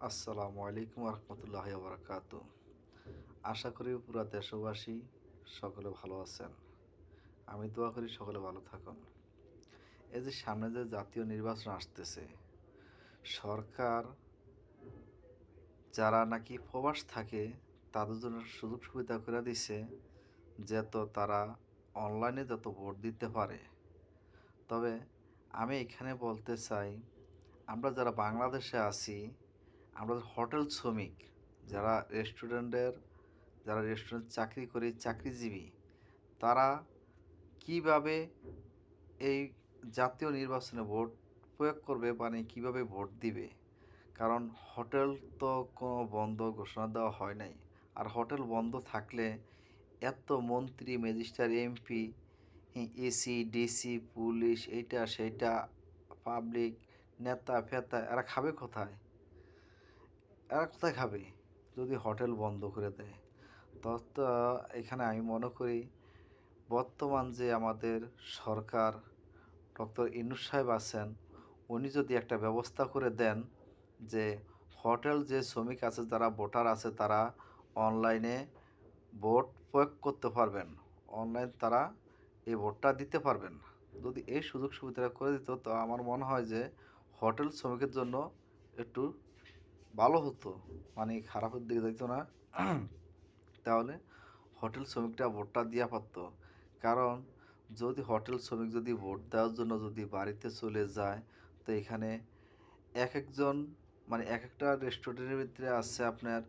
আসসালামু আলাইকুম রহমতুল্লাহি বারাকাতু। আশা করি পুরা দেশবাসী সকলে ভালো আছেন। আমি দোয়া করি সকলে ভালো থাকুন। এই যে সামনে যে জাতীয় নির্বাচন আসতেছে, সরকার যারা নাকি প্রবাস থাকে তাদের জন্য সুযোগ সুবিধা করে দিছে যাতে তারা অনলাইনে যত ভোট দিতে পারে। তবে আমি এখানে বলতে চাই, আমরা যারা বাংলাদেশে আছি, আমরা হোটেল শ্রমিক, যারা রেস্টুরেন্ট চাকরি করি, চাকরিজীবী, তারা কিভাবে এই জাতীয় নির্বাচনে ভোট প্রয়োগ করবে, মানে কিভাবে ভোট দিবে? কারণ হোটেল তো কোনো বন্ধ ঘোষণা দেওয়া হয় নাই। আর হোটেল বন্ধ থাকলে এত মন্ত্রী, magistrate, MP, AC, DC, police, এইটা সেইটা, পাবলিক, নেতা ফেতা, এরা খাবে কোথায়? এরা কোথায় খাবে যদি হোটেল বন্ধ করে দেয়? তো এখানে আমি মনে করি, বর্তমান যে আমাদের সরকার ডক্টর ইউনূস সাহেব আছেন, উনি যদি একটা ব্যবস্থা করে দেন যে হোটেল যে শ্রমিক আছে, যারা ভোটার আছে, তারা অনলাইনে ভোট প্রয়োগ করতে পারবেন, অনলাইন তারা এই ভোটটা দিতে পারবেন। যদি এই সুযোগ সুবিধাটা করে দিত, তো আমার মনে হয় যে হোটেল শ্রমিকের জন্য একটু ভালো হতো, মানে খারাপের দিকে যাইতো না। তাহলে হোটেল শ্রমিকরা ভোটটা দেওয়া পারত। কারণ যদি হোটেল শ্রমিক যদি ভোট দেওয়ার জন্য যদি বাড়িতে চলে যায়, তো এখানে এক একজন, মানে এক একটা রেস্টুরেন্টের ভিতরে আছে আপনার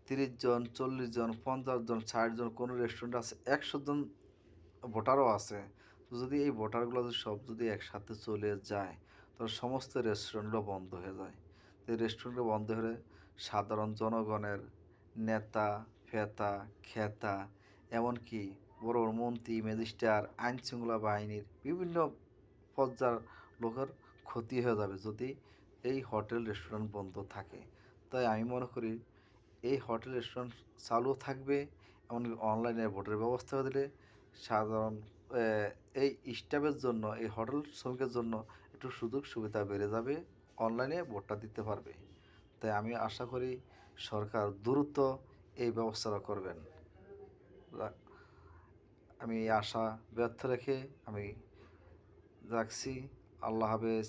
30 জন, 40 জন, 50 জন, 60 জন, কোনো রেস্টুরেন্ট আছে 100 জন ভোটারও আছে। তো যদি এই ভোটারগুলো যদি সব যদি একসাথে চলে যায়, তো সমস্ত রেস্টুরেন্টগুলো বন্ধ হয়ে যায়। তো এই রেস্টুরেন্টগুলো বন্ধ হলে সাধারণ জনগণের, নেতা ফেতা খেতা, এমনকি বড় বড় মন্ত্রী, ম্যাজিস্ট্রেট, আইন শৃঙ্খলা বাহিনীর বিভিন্ন পর্যায়ের লোকের ক্ষতি হয়ে যাবে যদি এই হোটেল রেস্টুরেন্ট বন্ধ থাকে। তাই আমি মনে করি এই হোটেল রেস্টুরেন্ট চালু থাকবে, এমনকি অনলাইনে ভোটের ব্যবস্থা দিলে সাধারণ এই স্টাফের জন্য, এই হোটেল শ্রমিকের জন্য একটু সুযোগ সুবিধা বেড়ে যাবে, অনলাইনে ভোটটা দিতে পারবে। তাই আমি আশা করি সরকার দ্রুত এই ব্যবস্থাটা করবেন। আমি এই আশা ব্যর্থ রেখে আমি রাখছি। আল্লাহ হাফেজ।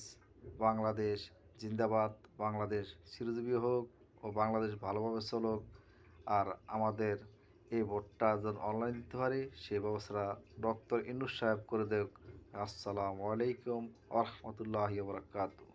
বাংলাদেশ জিন্দাবাদ। বাংলাদেশ চিরজীবী হোক ও বাংলাদেশ ভালোভাবে চলুক। আর আমাদের এই ভোটটা যেন অনলাইন দিতে পারি সেই ব্যবস্থা ডক্টর ইউনূস সাহেব করে দেখ। আসসালামু আলাইকুম ওয়া রাহমাতুল্লাহি ওয়া বারাকাতুহু।